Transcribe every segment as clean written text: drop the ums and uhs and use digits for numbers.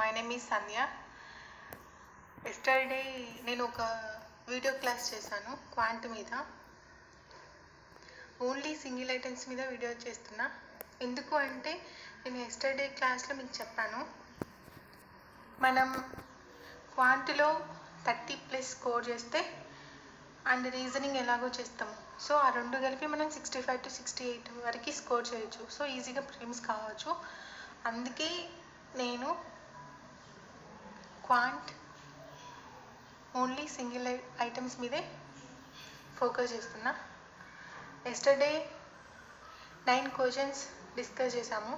My name is Sandhya. Yesterday నేను ఒక video class చేశాను క్వాంట్ మీద. ఓన్లీ సింగిల్ ఐటమ్స్ మీద వీడియో చేస్తున్నా. ఎందుకు అంటే నేను ఎస్టర్డే క్లాస్లో మీకు చెప్పాను, మనం క్వాంట్లో 30+ స్కోర్ చేస్తే అండ్ రీజనింగ్ ఎలాగో చేస్తాము. సో ఆ రెండు కలిపి మనం 65 to 68 వరకు స్కోర్ చేయొచ్చు. సో ఈజీగా ప్రిలిమ్స్ కావచ్చు. అందుకే నేను క్వాంట్ ఓన్లీ సింగిల్ ఐటమ్స్ మీదే ఫోకస్ చేస్తున్నా. ఎస్టర్డే 9 క్వశ్చన్స్ డిస్కస్ చేసాము.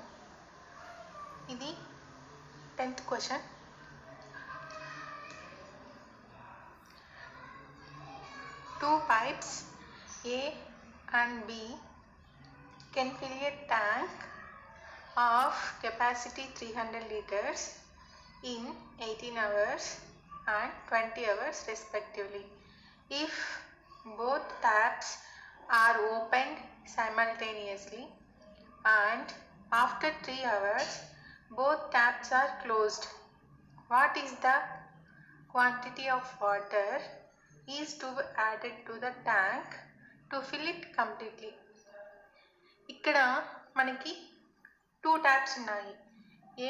ఇది 10th question. Two pipes A and B can fill a tank of capacity 300 liters in 18 hours and 20 hours respectively. If both taps are opened simultaneously and after 3 hours both taps are closed, what is the quantity of water is to be added to the tank to fill it completely? ఇక్కడ మనకి 2 taps ఉన్నాయి,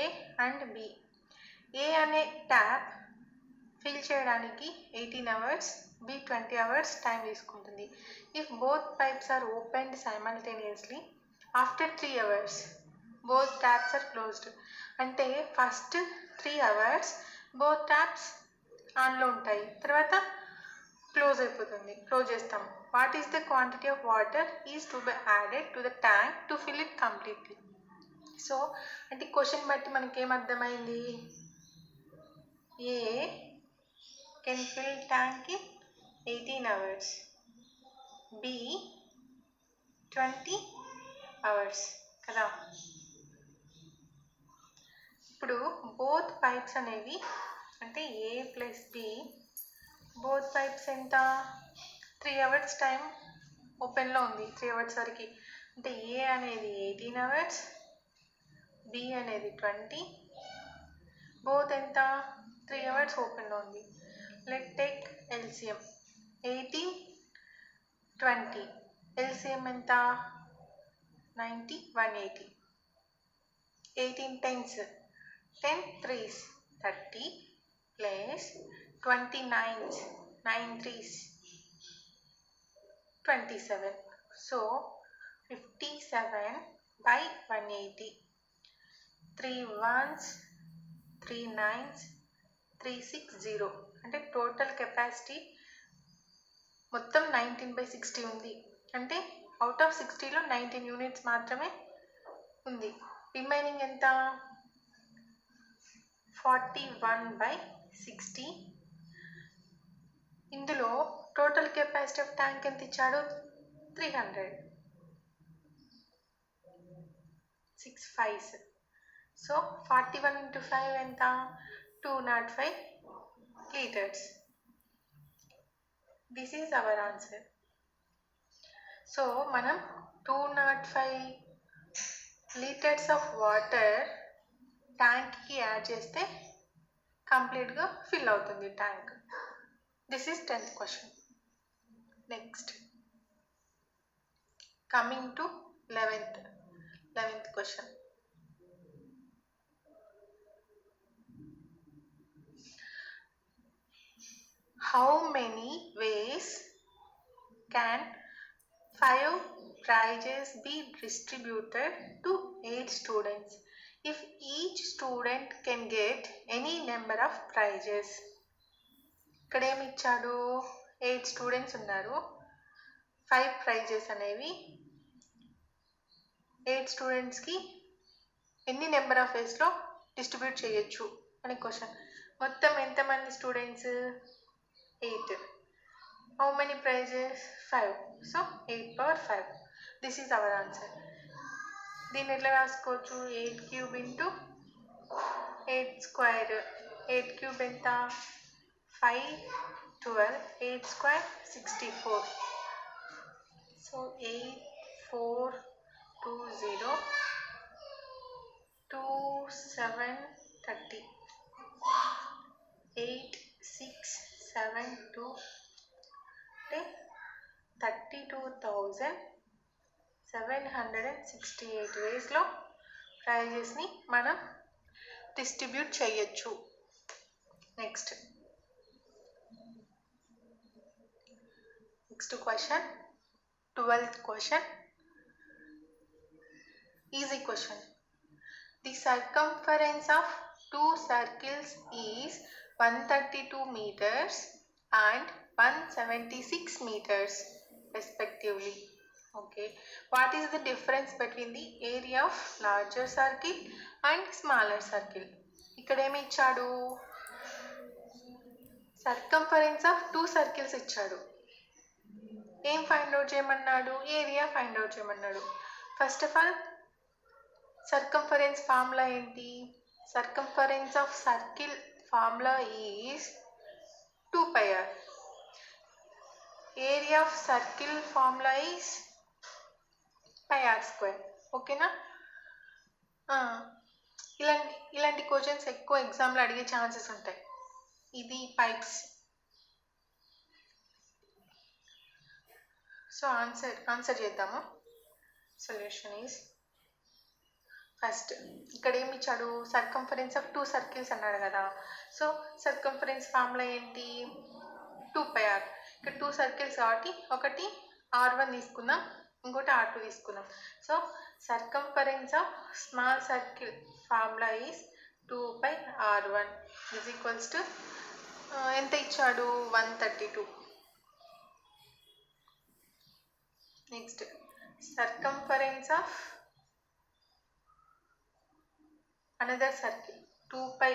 A and B. A అనే tap fill చేయడానికి 18 hours, B 20 hours time తీసుకుంటుంది. If both pipes are opened simultaneously after 3 hours both taps are closed. అంటే first 3 hours both taps ఆన్లో ఉంటాయి, తర్వాత క్లోజ్ అయిపోతుంది, క్లోజ్ చేస్తాం. What is the quantity of water is to be added to the tank to fill it completely. So అంటే question బట్టి మనకేమర్థమైంది, A can fill tank in 18 hours, B 20 hours కదా. ఇప్పుడు బోత్ పైప్స్ అనేవి అంటే A plus B, both pipes ఎంత, 3 hours time ఓపెన్లో ఉంది, 3 hours వరకు. అంటే A అనేది 18 hours, B అనేది 20, బోత్ ఎంత, 3 hours ఓపెన్లో ఉంది. Let take LCM 18, 20. ఎల్సిఎం ఎంత, 90, 180. 18 10s, 10 3s 30 plus 20 9s, 9 3s 27. So 57 by 180. 3 1s, 3 9s, 360. అంటే టోటల్ కెపాసిటీ మొత్తం 19/60 ఉంది. అంటే అవుట్ ఆఫ్ 60లో 19 యూనిట్స్ మాత్రమే ఉంది. రిమైనింగ్ ఎంత, 41/60. ఇందులో టోటల్ కెపాసిటీ ఆఫ్ ట్యాంక్ ఎంత ఇచ్చాడు, 300. 6 5s. సో 41 into 5 ఎంత, 205 liters. This is our answer. So మనం 205 liters ఆఫ్ వాటర్ ట్యాంక్కి యాడ్ చేస్తే కంప్లీట్గా ఫిల్ అవుతుంది tank. This is 10th question. Next coming to 11th question. How many ways can 5 prizes be distributed to 8 students if each student can get any number of prizes? ఇక్కడ ఏమి ఇచ్చాడు, 8 students ఉన్నారు, 5 prices అనేవి 8 స్టూడెంట్స్కి ఎన్ని number of వేస్లో distribute చేయొచ్చు అని question. మొత్తం ఎంతమంది students, 8. How many prizes, 5. So 8/5. This is our answer. దీన్ని ఎట్లా రాసుకోవచ్చు, 8 cube into 8 square. 8 cube ఎంత, 5 12, 8 square 64. సో 8 4 2 0 2 7 30. 1768 వేస్లో ప్రైజెస్ని మనం డిస్ట్రిబ్యూట్ చేయొచ్చు. Next question, 12th question, easy question. The circumference of two circles is 132 meters and 176 meters respectively. Okay, what is the difference between the area of larger circle and smaller circle? ఇక్కడ ఏమి ఇచ్చాడు? Circumference of two circles ఇచ్చాడు. ఏం find out చేయమన్నాడు? Area find out చేయమన్నాడు. First of all circumference formula ఏంటి? circumference of circle formula is 2 pi r. area of circle formula is pi r square. ఓకేనా? ఇలాంటి క్వశ్చన్స్ ఎక్కువ ఎగ్జామ్లో అడిగే ఛాన్సెస్ ఉంటాయి. ఇది పైప్స్. సో ఆన్సర్ చేద్దాము. సొల్యూషన్ ఈజ్ ఫస్ట్ ఇక్కడ ఏమి ఇచ్చాడు? సర్కంఫరెన్స్ ఆఫ్ టూ సర్కిల్స్ అన్నాడు కదా. సో సర్కంఫరెన్స్ ఫార్ములా ఏంటి? 2 pi r. ఇక్కడ టూ సర్కిల్స్ కాబట్టి ఒకటి r1 తీసుకుందాం, ఇంకోటి r2 తీసుకుందాం. So circumference of small circle formula is 2 pi r1 is equals to ఎంత ఇచ్చాడు? 132. Next circumference of another circle 2 pi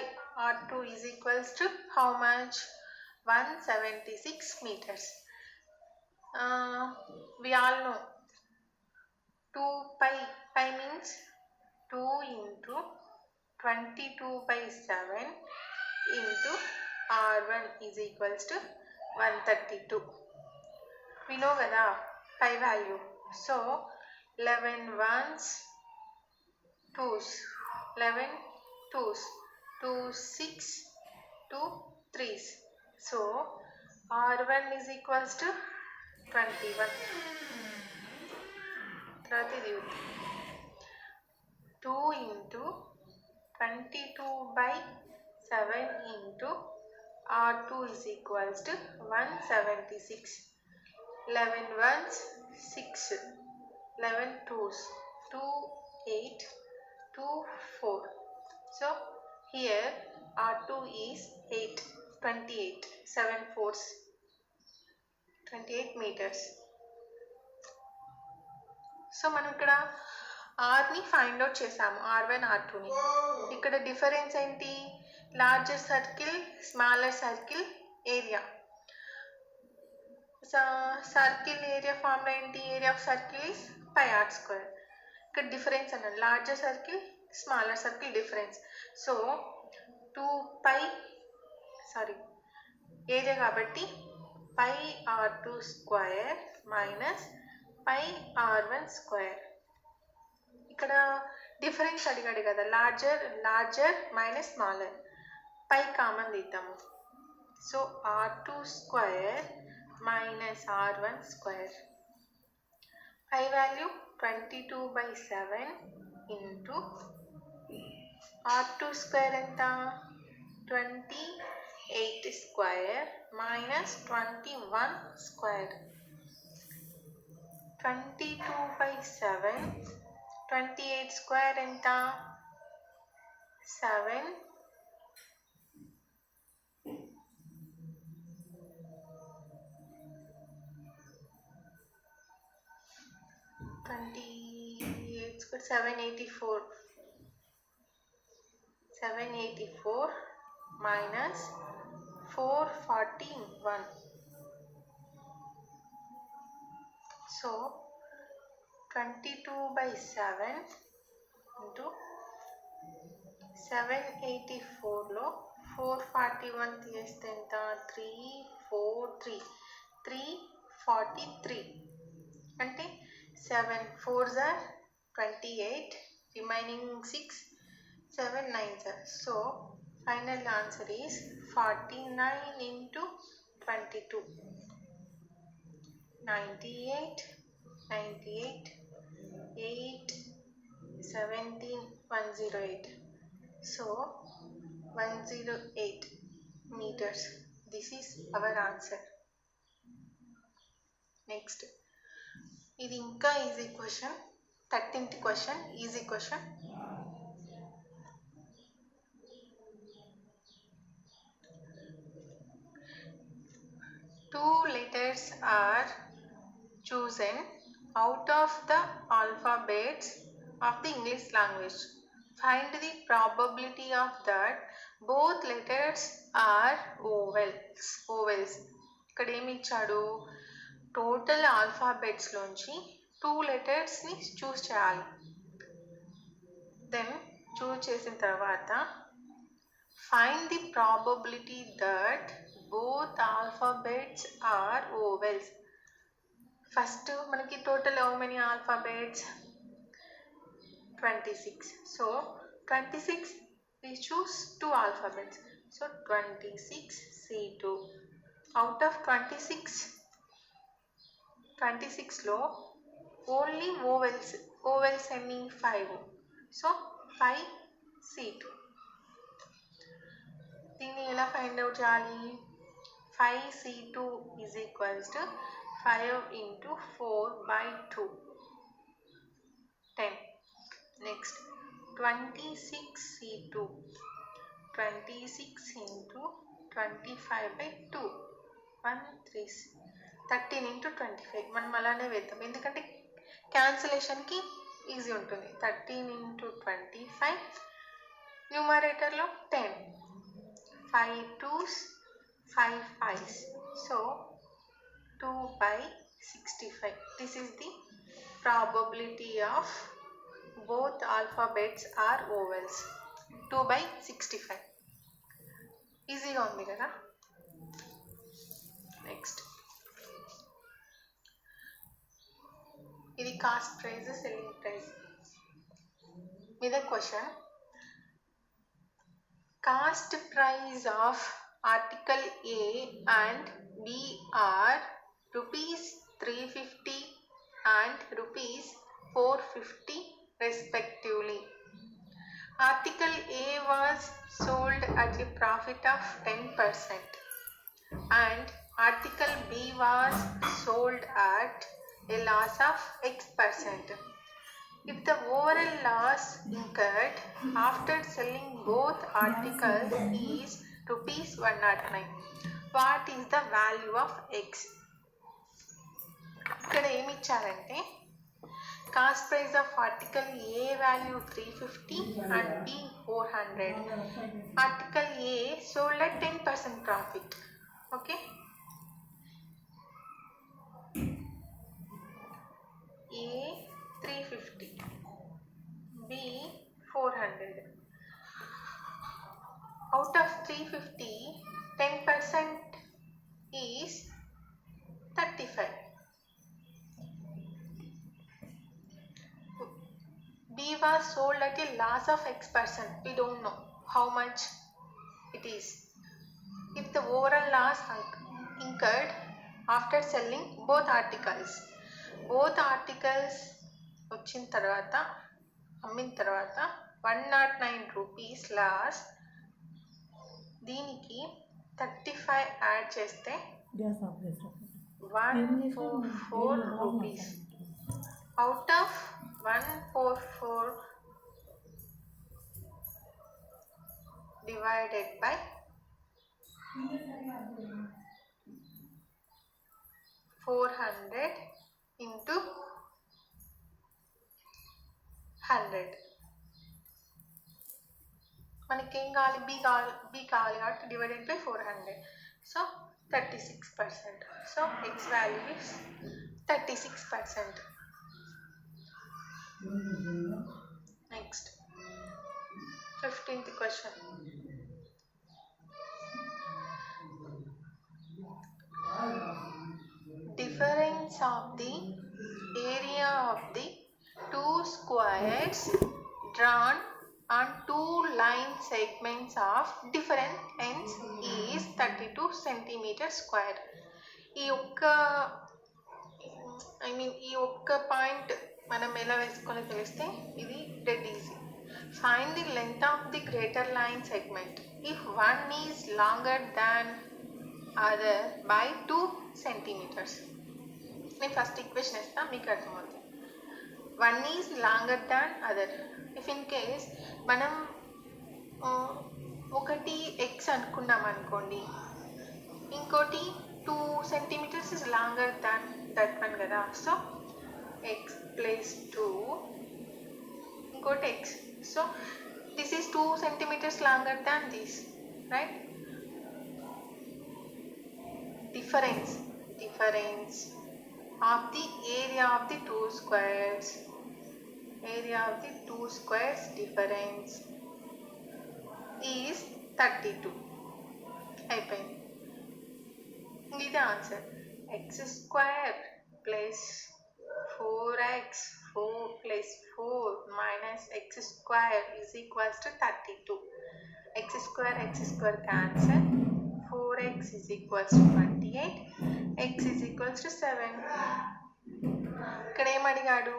r2 is equals to how much? 176 meters. We all know 2 pi means 2 into 22/7 into r1 is equals to 132. We know kada pi value. So 11 ones 2s, 11 2s, 2 6, 2 3s. So r1 is equals to 21. తర్వాత ఇది 2 into 22/7 into r2 is equals to 176. 11 ones 6, 11 2s 2 8, 2 4. So here r2 is 8, 28, 7 4s 28 meters. So మనం ఇక్కడ ఆర్ని find out చేసాము, r1 r2ని. ఇక్కడ difference ఏంటి? Larger circle smaller circle area. Circle area formula ఏంటి? Area of circle is pi r square. ఇక్కడ difference అన్నాడు, larger circle smaller circle difference. So 2 pi area కాబట్టి pi r2 square minus pi r1 square. ఇక్కడ డిఫరెన్స్ అడిగాడు కదా, larger minus smaller. Pi common తీద్దాము. So r2 square minus r1 square. Pi value 22/7 into r2 square ఎంత? 28 square minus 21 square. 22/7, 28 square ఎంత? 7. 28 square 784. 784 minus 441. So 22/7 into 784 లో 441 తీస్తే ఎంత? 343 అంటే 7 4s are 28, remaining 6, 7 9s are. So final answer is 49 into 22, 98 98, 8, 17, 108. So 108 meters. This is our answer. Next, ఇది ఇంకా easy question. 13th question easy question. Two letters are chosen out of the alphabets of the English language. Find the probability of that both letters are vowels. ఇక్కడ ఏమి ఇచ్చాడు, total alphabets లోంచి 2 లెటర్స్ని చూస్ చేయాలి. Then choose చేసిన తర్వాత find the probability that both alphabets are vowels. First మనకి total how many alphabets? 26. So 26 we choose 2 alphabets. So 26 C2. Out of 26 లో only vowels ఎన్ని? 5. So 5 C2. దీన్ని ఎలా ఫైండ్ అవుట్ చేయాలి? 5 C2 is equals to 5 into 4/2, 10. Next, 26 C2, 26 into 25/2, 13 into 25. మనం అలానే వేద్దాం, ఎందుకంటే క్యాన్సిలేషన్కి ఈజీ ఉంటుంది. 13 into 25, న్యూమరేటర్లో 10, 5 2s, 5 5s. So 2/65. This is the probability of both alphabets are vowels. 2/65. ఈజీగా ఉంది కదా. నెక్స్ట్, ఇది కాస్ట్ ప్రైస్, సెల్లింగ్ ప్రైస్ మీద question. Cost price of article A and B are ₹350 and ₹450 respectively. Article A was sold at a profit of 10% and Article B was sold at a loss of X%. If the overall loss incurred after selling both articles is ₹109, what is the value of X? ఇక్కడ ఏమి ఇచ్చారంటే cost price of article A value 350 and B 400. Article A sold at 10% profit. Okay, A 350, B 400. Out of 350, 10% is 35. B was sold at a loss of X%. We don't know how much it is. If the overall loss incurred after selling both articles వచ్చిన తర్వాత, అమ్మిన తర్వాత 109 rupees loss, దీనికి 35 add చేస్తే 144 rupees. Out of 144 divided by 400 into 100. మనకి ఏం కావాలి? B కావాలి కాబట్టి divided by 400. So 36%. So X value is 36%. Next, 15th question. Difference of the area of the two squares drawn on two line segments of different ends is 32 centimeter square. ఈ I mean ఈ ఒక్క point మనం ఎలా వేసుకొని తెలిస్తే ఇది dead easy. Find the length of the greater line segment if one is longer than other by 2 centimeters. నేను first equation ఇస్తాను, మీకు అర్థమవుతుంది. One is longer than other. If in case మనం ఒకటి ఎక్స్ అనుకున్నాం అనుకోండి, ఇంకోటి 2 centimeters is longer than that one కదా. సో x plus 2 ఇంకోటి x. So this is 2 centimeters longer than this, right? Difference of the area of the two squares. Area of the two squares difference is 32. అయిపోయింది. ఇది answer. X square plus 4x 4 plus 4 minus x square is equals to 32. X square cancel. 4x is equals to 28. x is equals to 7. ఇక్కడ ఏమడిగాడు?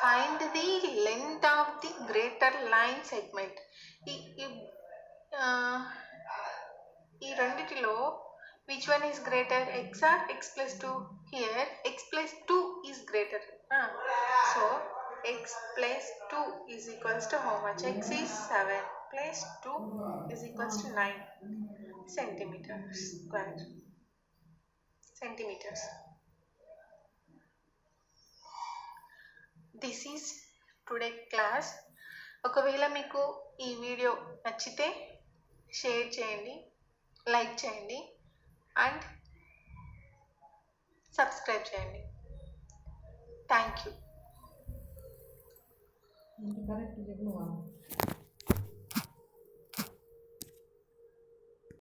Find the length of the greater line segment. ఈ రెండిటిలో which one is greater, x or x plus 2? Here x plus 2 is greater. So x plus 2 is equals to how much? X is 7 plus 2 is equals to 9 centimeters square. Centimeters. This is today class. ఒకవేళ మీకు ఈ video నచ్చితే share చేయండి, like చేయండి and subscribe చేయండి. Thank you.